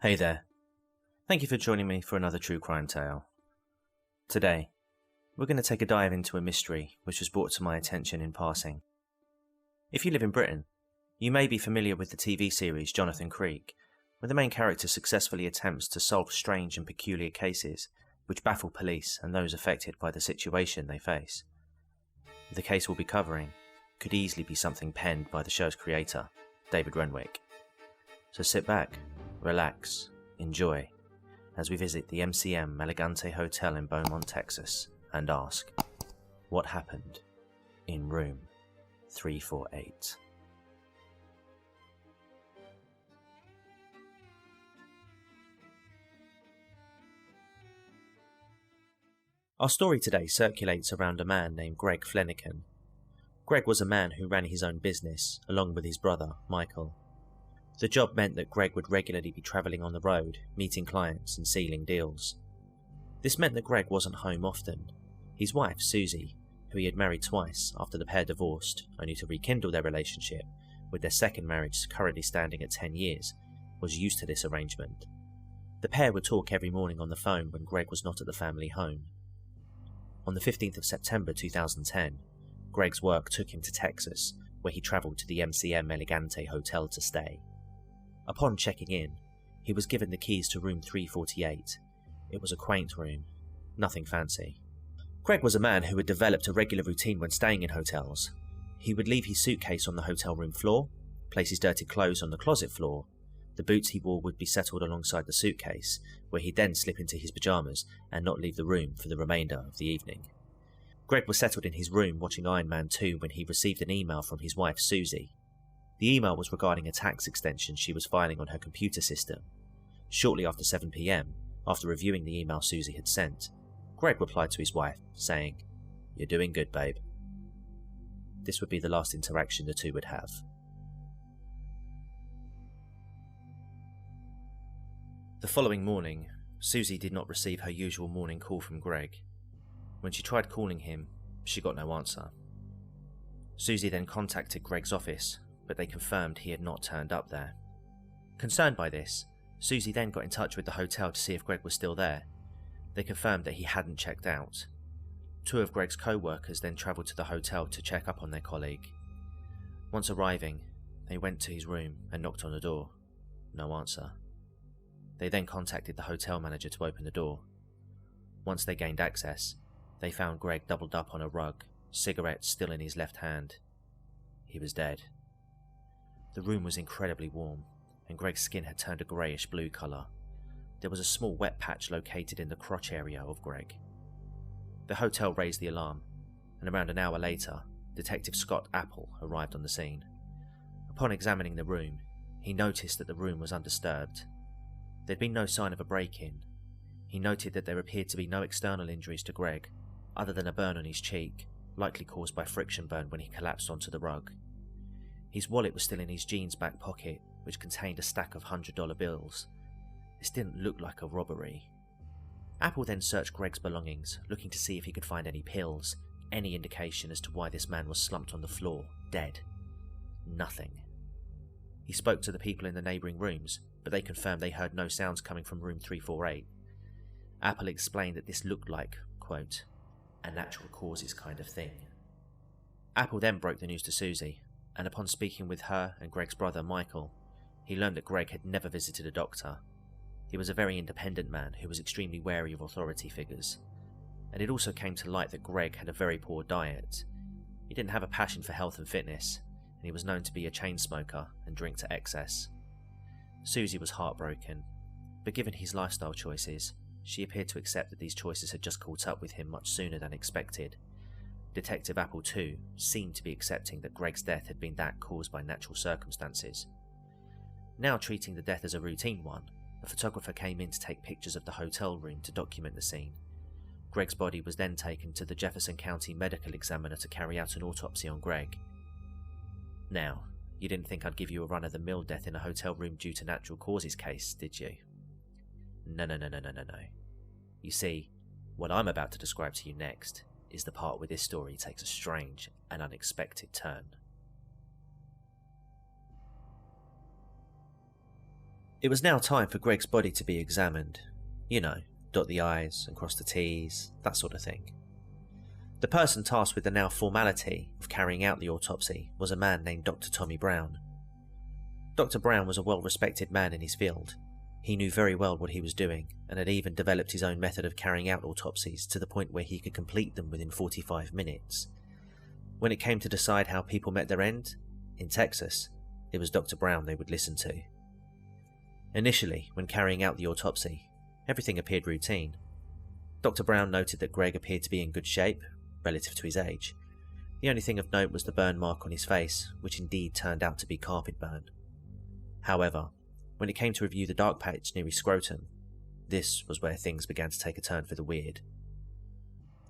Hey there. Thank you for joining me for another true crime tale. Today, we're going to take a dive into a mystery which was brought to my attention in passing. If you live in Britain, you may be familiar with the TV series Jonathan Creek, where the main character successfully attempts to solve strange and peculiar cases which baffle police and those affected by the situation they face. The case we'll be covering could easily be something penned by the show's creator, David Renwick. So sit back, relax, enjoy, as we visit the MCM Elegante Hotel in Beaumont, Texas, and ask, what happened in room 348? Our story today circulates around a man named Greg Fleniken. Greg was a man who ran his own business, along with his brother, Michael. The job meant that Greg would regularly be travelling on the road, meeting clients and sealing deals. This meant that Greg wasn't home often. His wife, Susie, who he had married twice after the pair divorced, only to rekindle their relationship, with their second marriage currently standing at 10 years, was used to this arrangement. The pair would talk every morning on the phone when Greg was not at the family home. On the 15th of September 2010, Greg's work took him to Texas, where he travelled to the MCM Elegante Hotel to stay. Upon checking in, he was given the keys to room 348. It was a quaint room, nothing fancy. Greg was a man who had developed a regular routine when staying in hotels. He would leave his suitcase on the hotel room floor, place his dirty clothes on the closet floor. The boots he wore would be settled alongside the suitcase, where he'd then slip into his pyjamas and not leave the room for the remainder of the evening. Greg was settled in his room watching Iron Man 2 when he received an email from his wife Susie. The email was regarding a tax extension she was filing on her computer system. Shortly after 7 PM, after reviewing the email Susie had sent, Greg replied to his wife, saying, "You're doing good, babe." This would be the last interaction the two would have. The following morning, Susie did not receive her usual morning call from Greg. When she tried calling him, she got no answer. Susie then contacted Greg's office, but they confirmed he had not turned up there. Concerned by this, Susie then got in touch with the hotel to see if Greg was still there. They confirmed that he hadn't checked out. Two of Greg's co-workers then travelled to the hotel to check up on their colleague. Once arriving, they went to his room and knocked on the door. No answer. They then contacted the hotel manager to open the door. Once they gained access, they found Greg doubled up on a rug, cigarettes still in his left hand. He was dead. The room was incredibly warm, and Greg's skin had turned a greyish-blue colour. There was a small wet patch located in the crotch area of Greg. The hotel raised the alarm, and around an hour later, Detective Scott Apple arrived on the scene. Upon examining the room, he noticed that the room was undisturbed. There'd been no sign of a break-in. He noted that there appeared to be no external injuries to Greg, other than a burn on his cheek, likely caused by friction burn when he collapsed onto the rug. His wallet was still in his jeans back pocket, which contained a stack of $100 bills. This didn't look like a robbery. Apple then searched Greg's belongings, looking to see if he could find any pills, any indication as to why this man was slumped on the floor, dead. Nothing. He spoke to the people in the neighbouring rooms, but they confirmed they heard no sounds coming from room 348. Apple explained that this looked like, quote, a natural causes kind of thing. Apple then broke the news to Susie, and upon speaking with her and Greg's brother Michael, he learned that Greg had never visited a doctor. He was a very independent man who was extremely wary of authority figures, and it also came to light that Greg had a very poor diet. He didn't have a passion for health and fitness, and he was known to be a chain smoker and drink to excess. Susie was heartbroken, but given his lifestyle choices, she appeared to accept that these choices had just caught up with him much sooner than expected. Detective Apple, too, seemed to be accepting that Greg's death had been that caused by natural circumstances. Now treating the death as a routine one, a photographer came in to take pictures of the hotel room to document the scene. Greg's body was then taken to the Jefferson County Medical Examiner to carry out an autopsy on Greg. Now, you didn't think I'd give you a run-of-the-mill death in a hotel room due to natural causes case, did you? No. You see, what I'm about to describe to you next is the part where this story takes a strange and unexpected turn. It was now time for Greg's body to be examined. You know, dot the I's and cross the T's, that sort of thing. The person tasked with the now formality of carrying out the autopsy was a man named Dr. Tommy Brown. Dr. Brown was a well-respected man in his field. He knew very well what he was doing and had even developed his own method of carrying out autopsies to the point where he could complete them within 45 minutes. When it came to decide how people met their end, in Texas, it was Dr. Brown they would listen to. Initially, when carrying out the autopsy, everything appeared routine. Dr. Brown noted that Greg appeared to be in good shape, relative to his age. The only thing of note was the burn mark on his face, which indeed turned out to be carpet burn. However, when it came to review the dark patch near his scrotum, this was where things began to take a turn for the weird.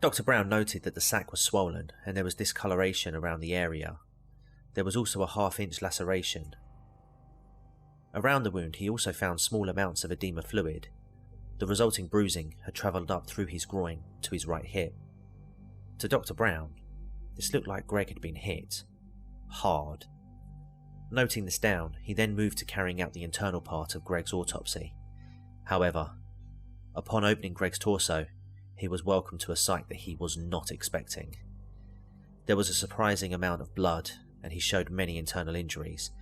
Dr. Brown noted that the sac was swollen and there was discoloration around the area. There was also a half-inch laceration. Around the wound he also found small amounts of edema fluid. The resulting bruising had travelled up through his groin to his right hip. To Dr. Brown, this looked like Greg had been hit. Hard. Noting this down, he then moved to carrying out the internal part of Greg's autopsy. However, upon opening Greg's torso, he was welcomed to a sight that he was not expecting. There was a surprising amount of blood, and he showed many internal injuries.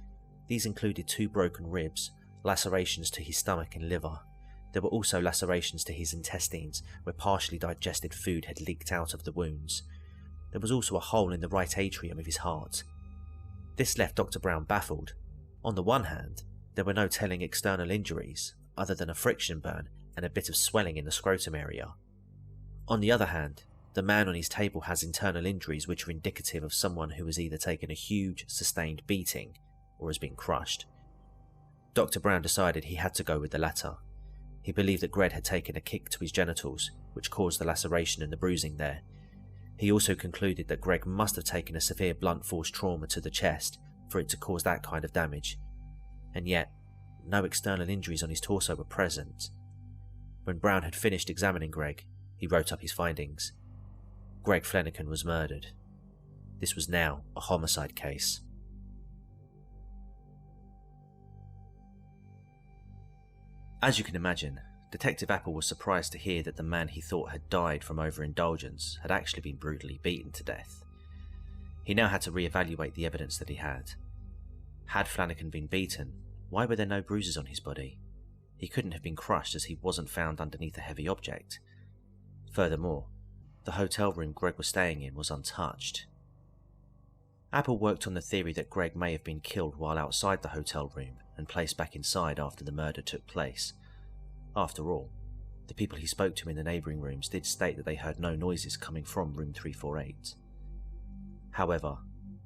These included 2 broken ribs, lacerations to his stomach and liver. There were also lacerations to his intestines, where partially digested food had leaked out of the wounds. There was also a hole in the right atrium of his heart. This left Dr. Brown baffled. On the one hand, there were no telling external injuries, other than a friction burn and a bit of swelling in the scrotum area. On the other hand, the man on his table has internal injuries which are indicative of someone who has either taken a huge, sustained beating or has been crushed. Dr. Brown decided he had to go with the latter. He believed that Greg had taken a kick to his genitals, which caused the laceration and the bruising there. He also concluded that Greg must have taken a severe blunt force trauma to the chest for it to cause that kind of damage, and yet no external injuries on his torso were present. When Brown had finished examining Greg, he wrote up his findings. Greg Fleniken was murdered. This was now a homicide case. As you can imagine, Detective Apple was surprised to hear that the man he thought had died from overindulgence had actually been brutally beaten to death. He now had to re-evaluate the evidence that he had. Had Fleniken been beaten, why were there no bruises on his body? He couldn't have been crushed as he wasn't found underneath a heavy object. Furthermore, the hotel room Greg was staying in was untouched. Apple worked on the theory that Greg may have been killed while outside the hotel room and placed back inside after the murder took place. After all, the people he spoke to in the neighbouring rooms did state that they heard no noises coming from room 348. However,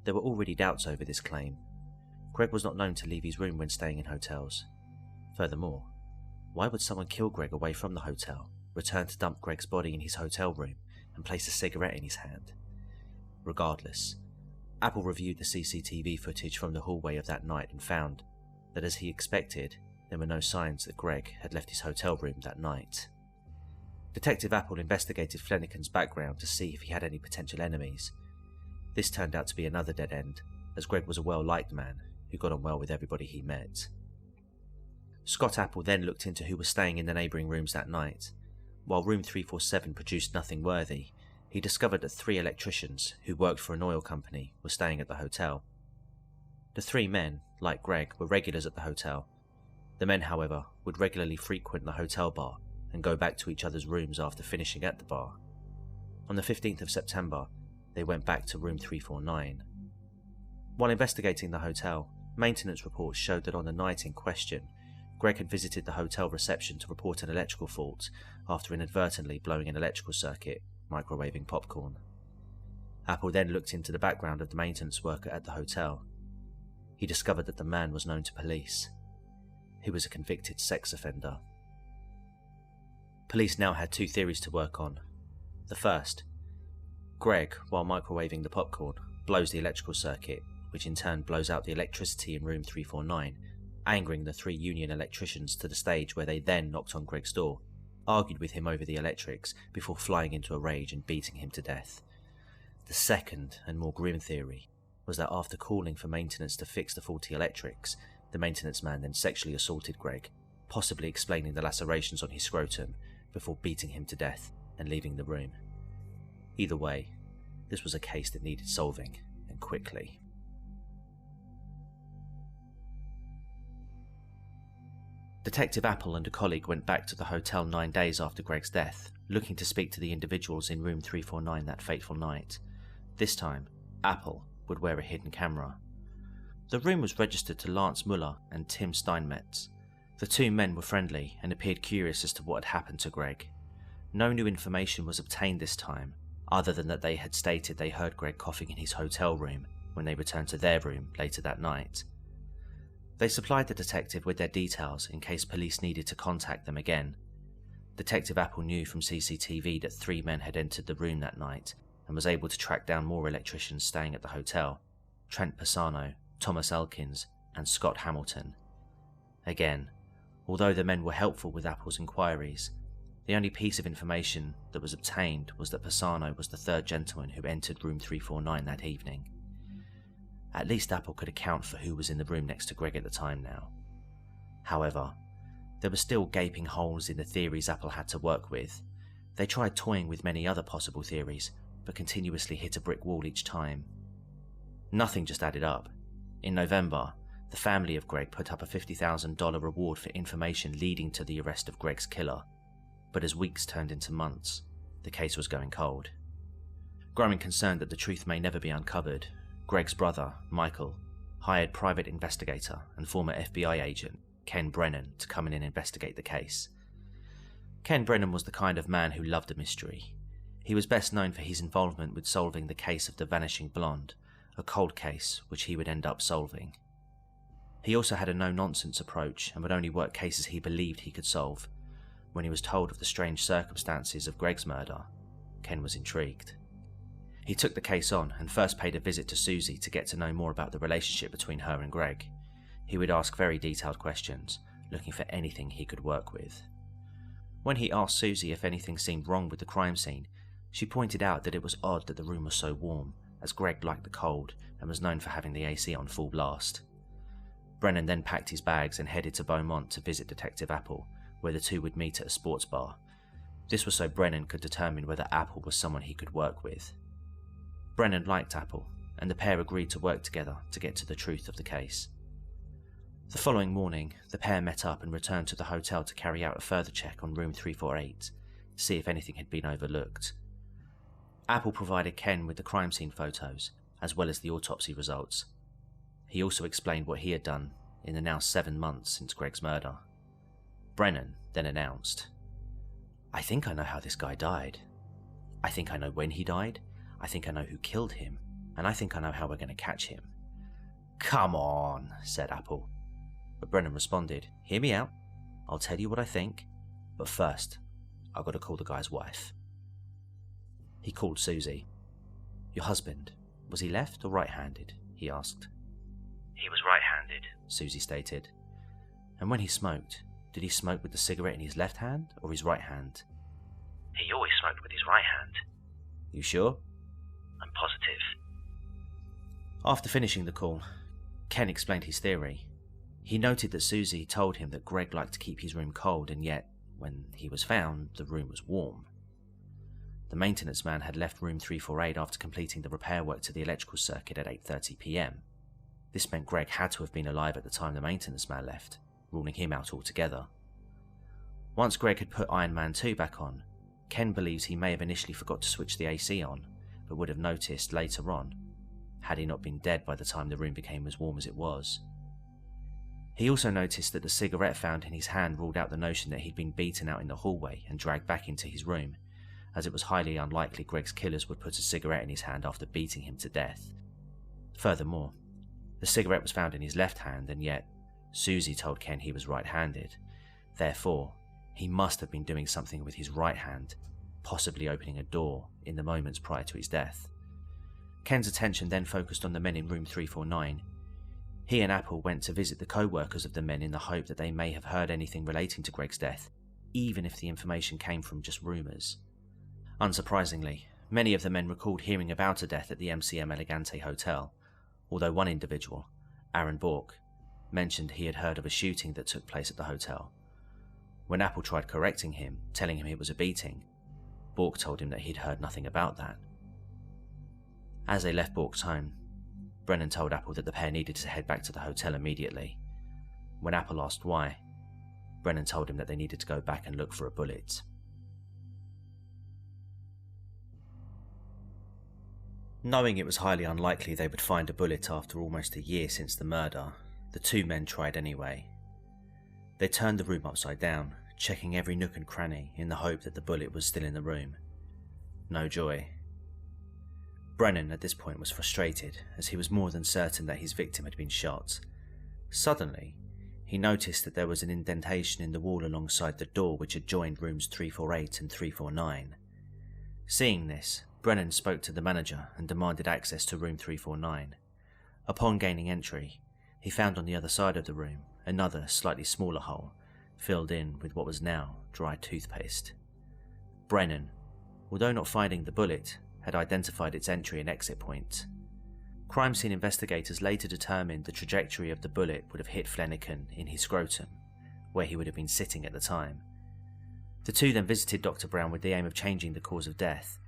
there were already doubts over this claim. Greg was not known to leave his room when staying in hotels. Furthermore, why would someone kill Greg away from the hotel, return to dump Greg's body in his hotel room, and place a cigarette in his hand? Regardless, Apple reviewed the CCTV footage from the hallway of that night and found that, as he expected, there were no signs that Greg had left his hotel room that night. Detective Apple investigated Fleniken's background to see if he had any potential enemies. This turned out to be another dead end, as Greg was a well-liked man who got on well with everybody he met. Scott Apple then looked into who was staying in the neighbouring rooms that night. While room 347 produced nothing worthy, he discovered that 3 electricians who worked for an oil company were staying at the hotel. The 3 men, like Greg, were regulars at the hotel. The men, however, would regularly frequent the hotel bar and go back to each other's rooms after finishing at the bar. On the 15th of September, they went back to room 349. While investigating the hotel, maintenance reports showed that on the night in question, Greg had visited the hotel reception to report an electrical fault after inadvertently blowing an electrical circuit, microwaving popcorn. Apple then looked into the background of the maintenance worker at the hotel. He discovered that the man was known to police. He was a convicted sex offender. Police now had 2 theories to work on. The first, Greg, while microwaving the popcorn, blows the electrical circuit, which in turn blows out the electricity in room 349, angering the 3 union electricians to the stage where they then knocked on Greg's door, argued with him over the electrics before flying into a rage and beating him to death. The second and more grim theory was that after calling for maintenance to fix the faulty electrics, The maintenance man then sexually assaulted Greg, possibly explaining the lacerations on his scrotum before beating him to death and leaving the room. Either way, this was a case that needed solving, and quickly. Detective Apple and a colleague went back to the hotel 9 days after Greg's death, looking to speak to the individuals in room 349 that fateful night. This time, Apple would wear a hidden camera. The room was registered to Lance Muller and Tim Steinmetz. The two men were friendly and appeared curious as to what had happened to Greg. No new information was obtained this time, other than that they had stated they heard Greg coughing in his hotel room when they returned to their room later that night. They supplied the detective with their details in case police needed to contact them again. Detective Apple knew from CCTV that 3 men had entered the room that night and was able to track down more electricians staying at the hotel: Trent Pisano, Thomas Elkins, and Scott Hamilton. Again, although the men were helpful with Apple's inquiries, the only piece of information that was obtained was that Pisano was the 3rd gentleman who entered room 349 that evening. At least Apple could account for who was in the room next to Greg at the time now. However, there were still gaping holes in the theories Apple had to work with. They tried toying with many other possible theories, but continuously hit a brick wall each time. Nothing just added up. In November, the family of Greg put up a $50,000 reward for information leading to the arrest of Greg's killer, but as weeks turned into months, the case was going cold. Growing concerned that the truth may never be uncovered, Greg's brother, Michael, hired private investigator and former FBI agent Ken Brennan to come in and investigate the case. Ken Brennan was the kind of man who loved a mystery. He was best known for his involvement with solving the case of the Vanishing Blonde, a cold case which he would end up solving. He also had a no-nonsense approach and would only work cases he believed he could solve. When he was told of the strange circumstances of Greg's murder, Ken was intrigued. He took the case on and first paid a visit to Susie to get to know more about the relationship between her and Greg. He would ask very detailed questions, looking for anything he could work with. When he asked Susie if anything seemed wrong with the crime scene, she pointed out that it was odd that the room was so warm, as Greg liked the cold and was known for having the AC on full blast. Brennan then packed his bags and headed to Beaumont to visit Detective Apple, where the two would meet at a sports bar. This was so Brennan could determine whether Apple was someone he could work with. Brennan liked Apple, and the pair agreed to work together to get to the truth of the case. The following morning, the pair met up and returned to the hotel to carry out a further check on room 348 to see if anything had been overlooked. Apple provided Ken with the crime scene photos, as well as the autopsy results. He also explained what he had done in the now 7 months since Greg's murder. Brennan then announced, "I think I know how this guy died. I think I know when he died, I think I know who killed him, and I think I know how we're going to catch him." "Come on," said Apple. But Brennan responded, "Hear me out. I'll tell you what I think, but first, I've got to call the guy's wife." He called Susie. "Your husband, was he left or right-handed?" he asked. "He was right-handed," Susie stated. "And when he smoked, did he smoke with the cigarette in his left hand or his right hand?" "He always smoked with his right hand." "You sure?" "I'm positive." After finishing the call, Ken explained his theory. He noted that Susie told him that Greg liked to keep his room cold, and yet, when he was found, the room was warm. The maintenance man had left room 348 after completing the repair work to the electrical circuit at 8:30 p.m. This meant Greg had to have been alive at the time the maintenance man left, ruling him out altogether. Once Greg had put Iron Man 2 back on, Ken believes he may have initially forgot to switch the AC on, but would have noticed later on, had he not been dead by the time the room became as warm as it was. He also noticed that the cigarette found in his hand ruled out the notion that he'd been beaten out in the hallway and dragged back into his room, as it was highly unlikely Greg's killers would put a cigarette in his hand after beating him to death. Furthermore, the cigarette was found in his left hand, and yet Susie told Ken he was right-handed. Therefore, he must have been doing something with his right hand, possibly opening a door in the moments prior to his death. Ken's attention then focused on the men in room 349. He and Apple went to visit the co-workers of the men in the hope that they may have heard anything relating to Greg's death, even if the information came from just rumours. Unsurprisingly, many of the men recalled hearing about a death at the MCM Elegante Hotel, although one individual, Aaron Bork, mentioned he had heard of a shooting that took place at the hotel. When Apple tried correcting him, telling him it was a beating, Bork told him that he'd heard nothing about that. As they left Bork's home, Brennan told Apple that the pair needed to head back to the hotel immediately. When Apple asked why, Brennan told him that they needed to go back and look for a bullet. Knowing it was highly unlikely they would find a bullet after almost a year since the murder, the two men tried anyway. They turned the room upside down, checking every nook and cranny in the hope that the bullet was still in the room. No joy. Brennan at this point was frustrated, as he was more than certain that his victim had been shot. Suddenly, he noticed that there was an indentation in the wall alongside the door which adjoined rooms 348 and 349. Seeing this, Brennan spoke to the manager and demanded access to room 349. Upon gaining entry, he found on the other side of the room another slightly smaller hole, filled in with what was now dry toothpaste. Brennan, although not finding the bullet, had identified its entry and exit point. Crime scene investigators later determined the trajectory of the bullet would have hit Fleniken in his scrotum, where he would have been sitting at the time. The two then visited Dr. Brown with the aim of changing the cause of death.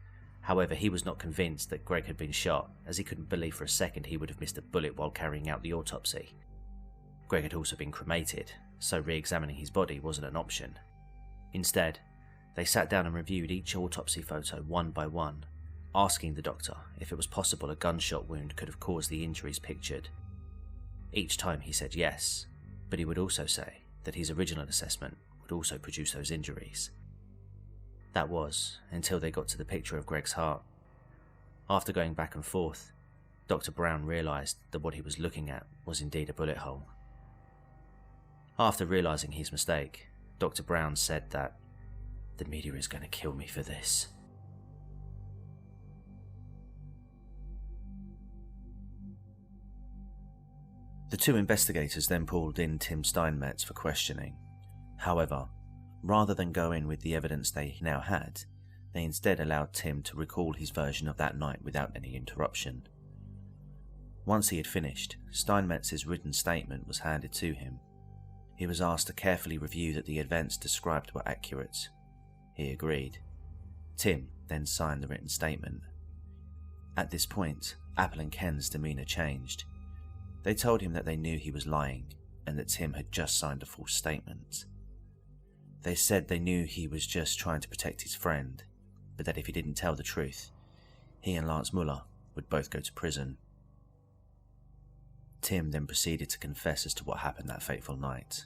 However, he was not convinced that Greg had been shot, as he couldn't believe for a second he would have missed a bullet while carrying out the autopsy. Greg had also been cremated, so re-examining his body wasn't an option. Instead, they sat down and reviewed each autopsy photo one by one, asking the doctor if it was possible a gunshot wound could have caused the injuries pictured. Each time he said yes, but he would also say that his original assessment would also produce those injuries. That was until they got to the picture of Greg's heart. After going back and forth, Dr. Brown realised that what he was looking at was indeed a bullet hole. After realising his mistake, Dr. Brown said that the media is going to kill me for this. The two investigators then pulled in Tim Steinmetz for questioning. However, rather than go in with the evidence they now had, they instead allowed Tim to recall his version of that night without any interruption. Once he had finished, Steinmetz's written statement was handed to him. He was asked to carefully review that the events described were accurate. He agreed. Tim then signed the written statement. At this point, Apple and Ken's demeanour changed. They told him that they knew he was lying and that Tim had just signed a false statement. They said they knew he was just trying to protect his friend, but that if he didn't tell the truth, he and Lance Muller would both go to prison. Tim then proceeded to confess as to what happened that fateful night.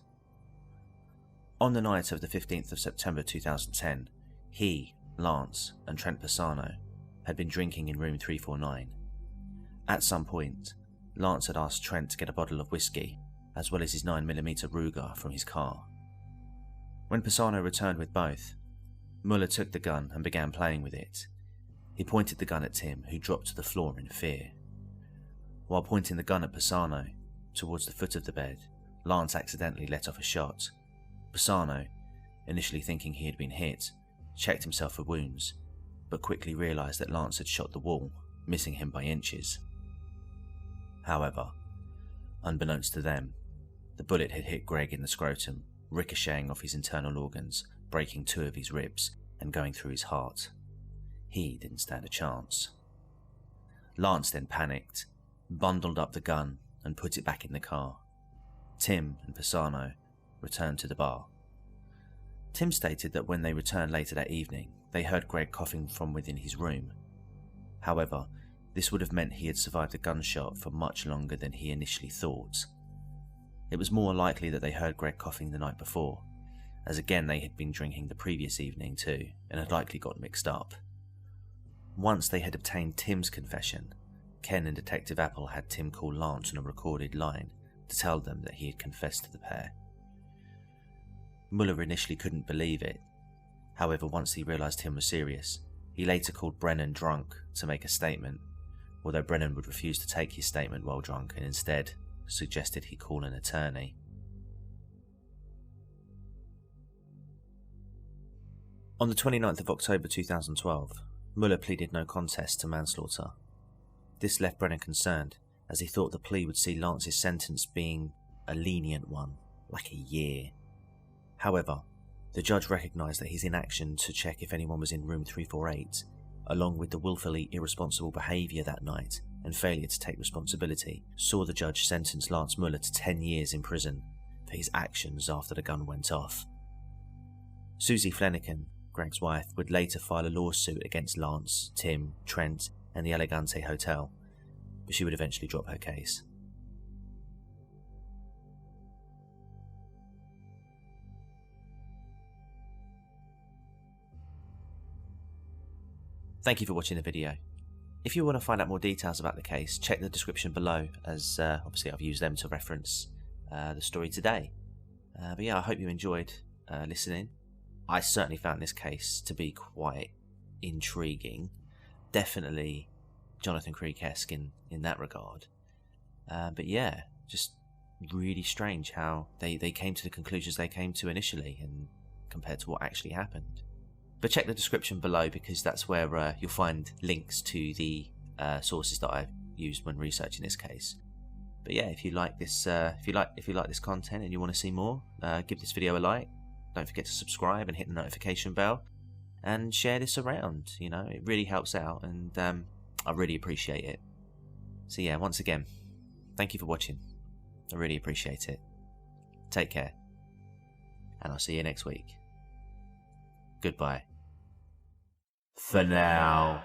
On the night of the 15th of September 2010, he, Lance, and Trent Pisano had been drinking in room 349. At some point, Lance had asked Trent to get a bottle of whiskey, as well as his 9mm Ruger from his car. When Pisano returned with both, Muller took the gun and began playing with it. He pointed the gun at Tim, who dropped to the floor in fear. While pointing the gun at Pisano, towards the foot of the bed, Lance accidentally let off a shot. Pisano, initially thinking he had been hit, checked himself for wounds, but quickly realised that Lance had shot the wall, missing him by inches. However, unbeknownst to them, the bullet had hit Greg in the scrotum, ricocheting off his internal organs, breaking 2 of his ribs and going through his heart. He didn't stand a chance. Lance then panicked, bundled up the gun and put it back in the car. Tim and Pisano returned to the bar. Tim stated that when they returned later that evening, they heard Greg coughing from within his room. However, this would have meant he had survived a gunshot for much longer than he initially thought. It was more likely that they heard Greg coughing the night before, as again they had been drinking the previous evening too, and had likely got mixed up. Once they had obtained Tim's confession, Ken and Detective Apple had Tim call Lance on a recorded line to tell them that he had confessed to the pair. Muller initially couldn't believe it. However, once he realised Tim was serious, he later called Brennan drunk to make a statement, although Brennan would refuse to take his statement while drunk and instead suggested he call an attorney. On the 29th of October 2012, Muller pleaded no contest to manslaughter. This left Brennan concerned, as he thought the plea would see Lance's sentence being a lenient one, like a year. However, the judge recognised that his inaction to check if anyone was in room 348, along with the willfully irresponsible behaviour that night and failure to take responsibility, saw the judge sentence Lance Muller to 10 years in prison for his actions after the gun went off. Susie Fleniken, Greg's wife, would later file a lawsuit against Lance, Tim, Trent and the Elegante Hotel, but she would eventually drop her case. Thank you for watching the video. If you want to find out more details about the case, check the description below, as obviously I've used them to reference the story today. But yeah, I hope you enjoyed listening. I certainly found this case to be quite intriguing. Definitely Jonathan Creek-esque in that regard. But yeah, just really strange how they came to the conclusions they came to initially and compared to what actually happened. But check the description below, because that's where you'll find links to the sources that I've used when researching this case. But yeah, if you like this, if you like this content and you want to see more, give this video a like. Don't forget to subscribe and hit the notification bell, and share this around. You know, it really helps out, and I really appreciate it. So yeah, once again, thank you for watching. I really appreciate it. Take care, and I'll see you next week. Goodbye. For now.